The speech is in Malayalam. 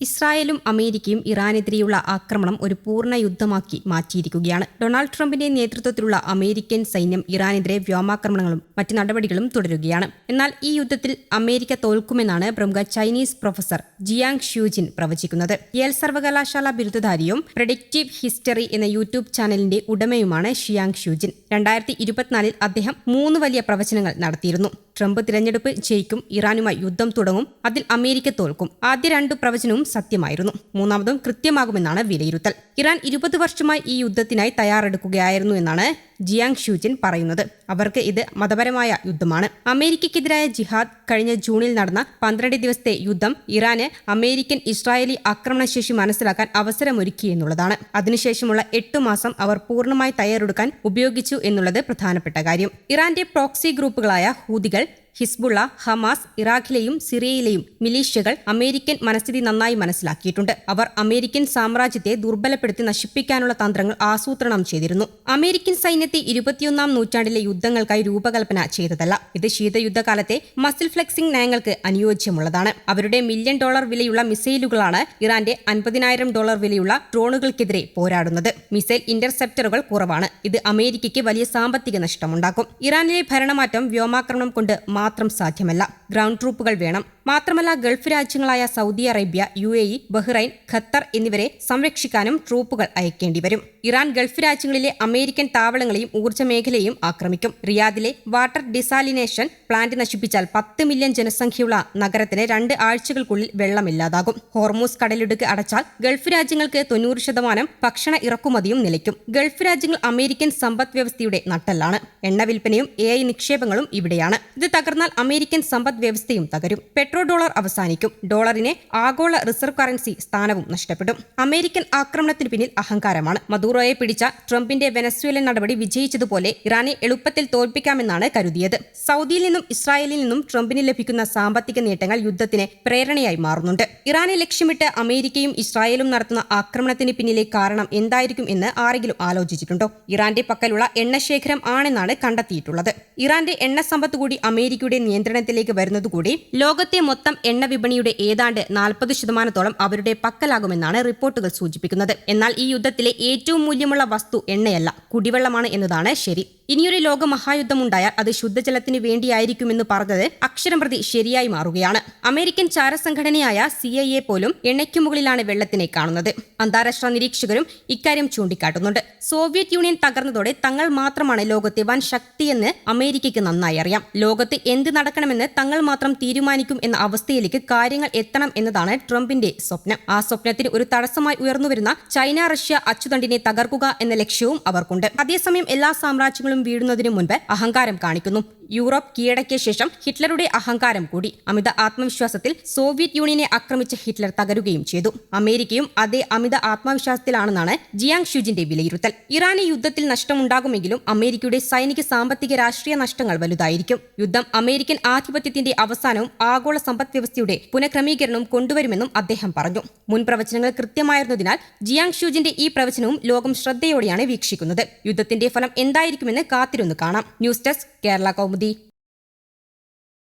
ഇസ്രായേലും അമേരിക്കയും ഇറാനെതിരെയുള്ള ആക്രമണം ഒരു പൂർണ്ണ യുദ്ധമാക്കി മാറ്റിയിരിക്കുകയാണ്. ഡൊണാൾഡ് ട്രംപിന്റെ നേതൃത്വത്തിലുള്ള അമേരിക്കൻ സൈന്യം ഇറാനെതിരെ വ്യോമാക്രമണങ്ങളും മറ്റ് നടപടികളും തുടരുകയാണ്. എന്നാൽ ഈ യുദ്ധത്തിൽ അമേരിക്ക തോൽക്കുമെന്നാണ് പ്രമുഖ ചൈനീസ് പ്രൊഫസർ ജിയാങ് ഷ്യൂജിൻ പ്രവചിക്കുന്നത്. യേൽ സർവകലാശാല ബിരുദധാരിയും പ്രഡിക്റ്റീവ് ഹിസ്റ്ററി എന്ന യൂട്യൂബ് ചാനലിന്റെ ഉടമയുമാണ് ഷിയാങ് ഷ്യൂജിൻ. 2024 അദ്ദേഹം 3 വലിയ പ്രവചനങ്ങൾ നടത്തിയിരുന്നു. ട്രംപ് തിരഞ്ഞെടുപ്പ് ജയിക്കും, ഇറാനുമായി യുദ്ധം തുടങ്ങും, അതിൽ അമേരിക്ക തോൽക്കും. ആദ്യ 2 പ്രവചനവും സത്യമായിരുന്നു. മൂന്നാമതും കൃത്യമാകുമെന്നാണ് വിലയിരുത്തൽ. ഇറാൻ 20 വർഷമായി ഈ യുദ്ധത്തിനായി തയ്യാറെടുക്കുകയായിരുന്നു എന്നാണ് ജിയാങ് ഷ്യൂജിൻ പറയുന്നത്. അവർക്ക് ഇത് മതപരമായ യുദ്ധമാണ്. അമേരിക്കയ്ക്കെതിരായ ജിഹാദ് കഴിഞ്ഞ ജൂണിൽ നടന്ന 12 ദിവസത്തെ യുദ്ധം ഇറാന് അമേരിക്കൻ ഇസ്രായേലി ആക്രമണശേഷി മനസ്സിലാക്കാൻ അവസരമൊരുക്കി എന്നുള്ളതാണ്. അതിനുശേഷമുള്ള 8 മാസം അവർ പൂർണ്ണമായി തയ്യാറെടുക്കാൻ ഉപയോഗിച്ചു എന്നുള്ളത് പ്രധാനപ്പെട്ട കാര്യം. ഇറാന്റെ പ്രോക്സി ഗ്രൂപ്പുകളായ ഹൂതികൾ, ഹിസ്ബുള്ള, ഹമാസ്, ഇറാഖിലെയും സിറിയയിലെയും മിലീഷ്യകൾ അമേരിക്കൻ മനസ്ഥിതി നന്നായി മനസ്സിലാക്കിയിട്ടുണ്ട്. അവർ അമേരിക്കൻ സാമ്രാജ്യത്തെ ദുർബലപ്പെടുത്തി നശിപ്പിക്കാനുള്ള തന്ത്രങ്ങൾ ആസൂത്രണം ചെയ്തിരുന്നു. അമേരിക്കൻ സൈന്യത്തെ 21-ാം നൂറ്റാണ്ടിലെ യുദ്ധങ്ങൾക്കായി രൂപകൽപ്പന ചെയ്തതല്ല. ഇത് ശീതയുദ്ധകാലത്തെ മസിൽ ഫ്ലെക്സിംഗ് നയങ്ങൾക്ക് അനുയോജ്യമുള്ളതാണ്. അവരുടെ $1 മില്യൺ വിലയുള്ള മിസൈലുകളാണ് ഇറാന്റെ $50,000 വിലയുള്ള ഡ്രോണുകൾക്കെതിരെ പോരാടുന്നത്. മിസൈൽ ഇന്റർസെപ്റ്ററുകൾ കുറവാണ്. ഇത് അമേരിക്കയ്ക്ക് വലിയ സാമ്പത്തിക നഷ്ടമുണ്ടാക്കും. ഇറാനിലെ ഭരണമാറ്റം വ്യോമാക്രമണം കൊണ്ട് മാത്രം സാധ്യമല്ല. ഗ്രൗണ്ട് ട്രൂപ്പുകൾ വേണം. മാത്രമല്ല, ഗൾഫ് രാജ്യങ്ങളായ Saudi Arabia, UAE, Bahrain, Qatar എന്നിവരെ സംരക്ഷിക്കാനും ട്രൂപ്പുകൾ അയക്കേണ്ടി വരും. ഇറാൻ ഗൾഫ് രാജ്യങ്ങളിലെ അമേരിക്കൻ താവളങ്ങളെയും ഊർജ്ജ മേഖലയെയും ആക്രമിക്കും. റിയാദിലെ വാട്ടർ ഡിസാലിനേഷൻ പ്ലാന്റ് നശിപ്പിച്ചാൽ 10 മില്യൺ ജനസംഖ്യയുള്ള നഗരത്തിന് 2 ആഴ്ചകൾക്കുള്ളിൽ വെള്ളമില്ലാതാകും. ഹോർമൂസ് കടലിടുക്ക് അടച്ചാൽ ഗൾഫ് രാജ്യങ്ങൾക്ക് 90% ഭക്ഷണ ഇറക്കുമതിയും നിലയ്ക്കും. ഗൾഫ് രാജ്യങ്ങൾ അമേരിക്കൻ സമ്പദ് വ്യവസ്ഥയുടെ നട്ടെല്ലാണ്. എണ്ണ വിൽപ്പനയും AI നിക്ഷേപങ്ങളും ഇവിടെയാണ്. ഇത് തകർന്നാൽ അമേരിക്കൻ സമ്പദ് വ്യവസ്ഥയും തകരും. $1 അവസാനിക്കും. ഡോളറിനെ ആഗോള റിസർവ് കറൻസി സ്ഥാനവും നഷ്ടപ്പെടും. അമേരിക്കൻ ആക്രമണത്തിന് പിന്നിൽ അഹങ്കാരമാണ്. മദൂറോയെ പിടിച്ച ട്രംപിന്റെ വെനസ്വേലൻ നടപടി വിജയിച്ചതുപോലെ ഇറാനെ എളുപ്പത്തിൽ തോൽപ്പിക്കാമെന്നാണ് കരുതിയത്. സൗദിയിൽ നിന്നും ഇസ്രായേലിൽ നിന്നും ട്രംപിന് ലഭിക്കുന്ന സാമ്പത്തിക നേട്ടങ്ങൾ യുദ്ധത്തിന് പ്രേരണയായി മാറുന്നുണ്ട്. ഇറാനെ ലക്ഷ്യമിട്ട് അമേരിക്കയും ഇസ്രായേലും നടത്തുന്ന ആക്രമണത്തിന് പിന്നിലെ കാരണം എന്തായിരിക്കും എന്ന് ആരെങ്കിലും ആലോചിച്ചിട്ടുണ്ടോ? ഇറാന്റെ പക്കലുള്ള എണ്ണശേഖരം ആണെന്നാണ് കണ്ടെത്തിയിട്ടുള്ളത്. ഇറാന്റെ എണ്ണ സമ്പത്ത് കൂടി അമേരിക്കയുടെ നിയന്ത്രണത്തിലേക്ക് വരുന്നതുകൂടി ലോകത്തെ മൊത്തം എണ്ണ വിപണിയുടെ ഏതാണ്ട് 40% അവരുടെ പക്കലാകുമെന്നാണ് റിപ്പോർട്ടുകൾ സൂചിപ്പിക്കുന്നത്. എന്നാൽ ഈ യുദ്ധത്തിലെ ഏറ്റവും മൂല്യമുള്ള വസ്തു എണ്ണയല്ല, കുടിവെള്ളമാണ് എന്നതാണ് ശരി. ഇനിയൊരു ലോക മഹായുദ്ധമുണ്ടായാൽ അത് ശുദ്ധജലത്തിന് വേണ്ടിയായിരിക്കുമെന്ന് പറഞ്ഞത് അക്ഷരം പ്രതി ശരിയായി മാറുകയാണ്. അമേരിക്കൻ ചാരസംഘടനയായ CIA പോലും എണ്ണയ്ക്കു മുകളിലാണ് വെള്ളത്തിനെ കാണുന്നത്. അന്താരാഷ്ട്ര നിരീക്ഷകരും ഇക്കാര്യം ചൂണ്ടിക്കാട്ടുന്നുണ്ട്. സോവിയറ്റ് യൂണിയൻ തകർന്നതോടെ തങ്ങൾ മാത്രമാണ് ലോകത്തെ വൻ ശക്തിയെന്ന് അമേരിക്കയ്ക്ക് നന്നായി അറിയാം. ലോകത്ത് എന്ത് നടക്കണമെന്ന് തങ്ങൾ മാത്രം തീരുമാനിക്കും എന്ന അവസ്ഥയിലേക്ക് കാര്യങ്ങൾ എത്തണം എന്നതാണ് ട്രംപിന്റെ സ്വപ്നം. ആ സ്വപ്നത്തിന് ഒരു തടസ്സമായി ഉയർന്നുവരുന്ന ചൈന റഷ്യ അച്ചുതണ്ടിനെ തകർക്കുക എന്ന ലക്ഷ്യവും അവർക്കുണ്ട്. അതേസമയം എല്ലാ സാമ്രാജ്യങ്ങളും വീഴുന്നതിനു മുൻപ് അഹങ്കാരം കാണിക്കുന്നു. യൂറോപ്പ് കീഴടക്കിയ ശേഷം ഹിറ്റ്ലറുടെ അഹങ്കാരം കൂടി. അമിത ആത്മവിശ്വാസത്തിൽ സോവിയറ്റ് യൂണിയനെ ആക്രമിച്ച ഹിറ്റ്ലർ തകരുകയും ചെയ്തു. അമേരിക്കയും അതേ അമിത ആത്മവിശ്വാസത്തിലാണെന്നാണ് ജിയാങ് ഷ്യൂജിന്റെ വിലയിരുത്തൽ. ഇറാന് യുദ്ധത്തിൽ നഷ്ടമുണ്ടാകുമെങ്കിലും അമേരിക്കയുടെ സൈനിക സാമ്പത്തിക രാഷ്ട്രീയ നഷ്ടങ്ങൾ വലുതായിരിക്കും. യുദ്ധം അമേരിക്കൻ ആധിപത്യത്തിന്റെ അവസാനവും ആഗോള സമ്പദ് വ്യവസ്ഥയുടെ പുനഃക്രമീകരണവും കൊണ്ടുവരുമെന്നും അദ്ദേഹം പറഞ്ഞു. മുൻ പ്രവചനങ്ങൾ കൃത്യമായിരുന്നതിനാൽ ജിയാങ് ഷ്യൂജിന്റെ ഈ പ്രവചനവും ലോകം ശ്രദ്ധയോടെയാണ് വീക്ഷിക്കുന്നത്. യുദ്ധത്തിന്റെ ഫലം എന്തായിരിക്കുമെന്ന് കാത്തിരുന്ന് കാണാം. News desk, Kerala Kaumudi.